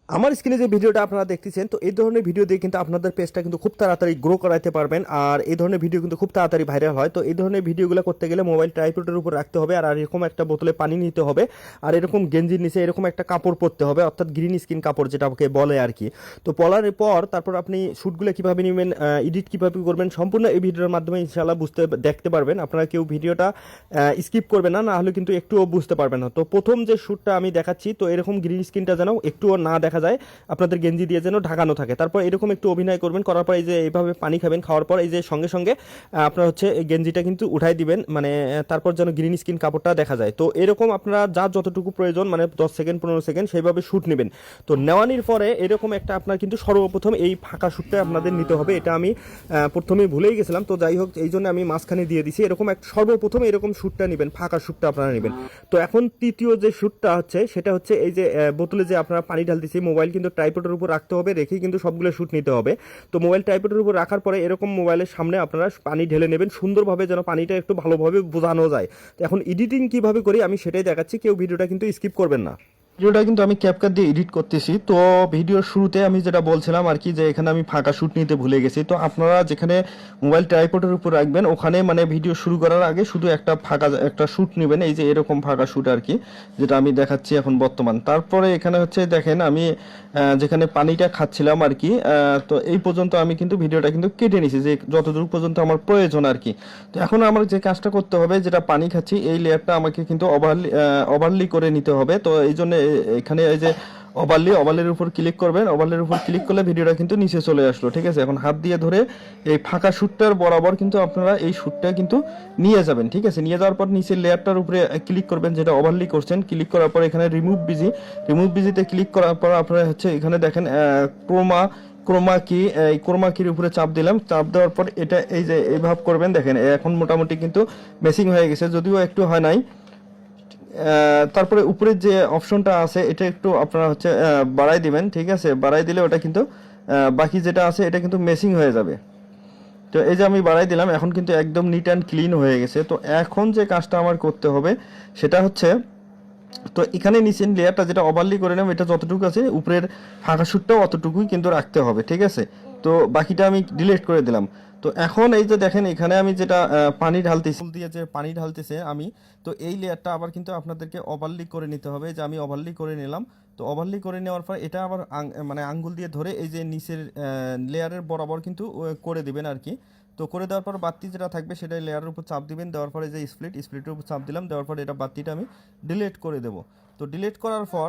আমার স্ক্রিনে যে ভিডিওটা আপনারা দেখতেছেন, তো এই ধরনের ভিডিও দিয়ে কিন্তু আপনাদের পেজটা কিন্তু খুব তাড়াতাড়ি গ্রো করাইতে পারবেন। আর এই ধরনের ভিডিও কিন্তু খুব তাড়াতাড়ি ভাইরাল হয়। তো এই ধরনের ভিডিওগুলো করতে গেলে মোবাইল ট্রাইপডের উপর রাখতে হবে, আর এরকম একটা বোতলে পানি নিতে হবে, আর এরকম গেঞ্জির নিচে এরকম একটা কাপড় পরতে হবে, অর্থাৎ গ্রিন স্কিন কাপড় যেটাকে বলে আর কি। তো পরার পর তারপর আপনি শ্যুটগুলো কীভাবে নেবেন, এডিট কীভাবে করবেন, সম্পূর্ণ এই ভিডিওর মাধ্যমে ইনশাআল্লাহ দেখতে পারবেন। আপনারা কেউ ভিডিওটা স্কিপ করবেন না, না হলে কিন্তু একটুও বুঝতে পারবেন না। তো প্রথম যে শ্যুটটা আমি দেখাচ্ছি, তো এরকম গ্রিন স্কিনটা যেন একটুও না দেখা যায়, আপনাদের গেঞ্জি দিয়ে যেন ঢাকানো থাকে। তারপর এরকম একটু অভিনয় করবেন, করার পর এই যে এইভাবে পানি খাবেন, খাওয়ার পর এই যে সঙ্গে সঙ্গে আপনার হচ্ছে এই গেঞ্জিটা কিন্তু উঠাই দিবেন, মানে তারপর যেন গ্রিন স্কিন কাপড়টা দেখা যায়। তো এরকম আপনারা যা যতটুকু প্রয়োজন, মানে 10 সেকেন্ড 15 সেকেন্ড সেইভাবে শ্যুট নেবেন। তো নেওয়ানির পরে এরকম একটা আপনার কিন্তু সর্বপ্রথম এই ফাঁকা শ্যুটটা আপনাদের নিতে হবে। এটা আমি প্রথমেই ভুলেই গেছিলাম, তো যাই হোক এই জন্য আমি মাঝখানে দিয়ে দিছি। এরকম এক সর্বপ্রথম এরকম শ্যুটটা নেবেন, ফাঁকা শ্যুটটা আপনারা নেবেন। তো এখন তৃতীয় যে শ্যুটটা হচ্ছে, সেটা হচ্ছে এই যে বোতলে যে আপনারা পানি ঢালতেছি, মোবাইল কিন্তু ট্রাইপডের উপর রাখতে হবে, রেখেই কিন্তু সবগুলো শ্যুট নিতে হবে। তো মোবাইল ট্রাইপডের উপর রাখার পরে এরকম মোবাইলের সামনে আপনারা পানি ঢেলে নেবেন সুন্দরভাবে, যেন পানিটা একটু ভালোভাবে বোঝানো যায়। তো এখন এডিটিং কিভাবে করি আমি সেটাই দেখাচ্ছি, কেউ ভিডিওটা কিন্তু স্কিপ করবেন না। ভিডিওটা কিন্তু আমি ক্যাপকাট দিয়ে এডিট করতেছি। তো ভিডিওর শুরুতে আমি যেটা বলছিলাম আর কি, যে এখানে আমি ফাঁকা শ্যুট নিতে ভুলে গেছি। তো আপনারা যেখানে মোবাইল ট্রাইপডের উপর রাখবেন, ওখানে মানে ভিডিও শুরু করার আগে শুধু একটা শ্যুট নেবেন, এই যে এরকম ফাঁকা শ্যুট আর কি, যেটা আমি দেখাচ্ছি এখন বর্তমান। তারপরে এখানে হচ্ছে দেখেন আমি যেখানে পানিটা খাচ্ছিলাম আর কি, তো এই পর্যন্ত আমি কিন্তু ভিডিওটা কিন্তু কেটে নিছি, যে যতদূর পর্যন্ত আমার প্রয়োজন আর কি। তো এখন আমার যে কাজটা করতে হবে, যেটা পানি খাচ্ছি এই লেয়ারটা আমাকে কিন্তু ওভারলি করে নিতে হবে। তো এই জন্য এখানে এই যে ওভারলির উপর ক্লিক করবেন, ওভারলির উপর ক্লিক করলে ভিডিওটা কিন্তু নিচে চলে আসলো, ঠিক আছে। এখন হাত দিয়ে ধরে এই ফাঁকা শ্যুটটার বরাবর কিন্তু আপনারা এই শ্যুটটা কিন্তু নিয়ে যাবেন, ঠিক আছে। নিয়ে যাওয়ার পর নিচের লেয়ারটার উপরে ক্লিক করবেন, যেটা ওভারলি করছেন। ক্লিক করার পর এখানে রিমুভ বিজিতে ক্লিক করার পর আপনারা হচ্ছে এখানে দেখেন ক্রোমা কির উপরে চাপ দিলাম। চাপ দেওয়ার পর এটা এই যে এইভাবে করবেন, দেখেন এখন মোটামুটি কিন্তু মেসিং হয়ে গেছে, যদিও একটু হয় নাই। তারপরে উপরের যে অপশনটা আছে এটা একটু আপনারা হচ্ছে বাড়াই দিবেন, ঠিক আছে। বাড়াই দিলে ওটা কিন্তু বাকি যেটা আছে এটা কিন্তু মেসিং হয়ে যাবে। তো এই যে আমি বাড়াই দিলাম, এখন কিন্তু একদম নিট অ্যান্ড ক্লিন হয়ে গেছে। তো এখন যে কাজটা আমার করতে হবে সেটা হচ্ছে, তো এখানে নিচের লেয়ারটা যেটা ওভারলি করে নেব, এটা যতটুকু আছে উপরের ফাঁকা শ্যুটটাও অতটুকুই কিন্তু রাখতে হবে, ঠিক আছে। তো বাকিটা আমি ডিলিট করে দিলাম। তো এখন এই যে দেখেন এখানে আমি যেটা পানি ঢালতেছি, ফুল দিয়ে যে পানি ঢালতেছে আমি, তো এই লেয়ারটা আবার কিন্তু আপনাদেরকে ওভারলি করে নিতে হবে, যে আমি ওভারলি করে নিলাম। তো ওভারলি করে নেওয়ার পর এটা আবার মানে আঙ্গুল দিয়ে ধরে এই যে নিচের লেয়ারের বরাবর কিন্তু করে দিবেন আর কি। তো করে দেওয়ার পর বাতি যেটা থাকবে সেটা লেয়ারের উপর চাপ দিবেন, দেওয়ার পরে যে স্প্লিটের উপর চাপ দিলাম, দেওয়ার পর এটা বাতিটা আমি ডিলিট করে দেবো। তো ডিলিট করার পর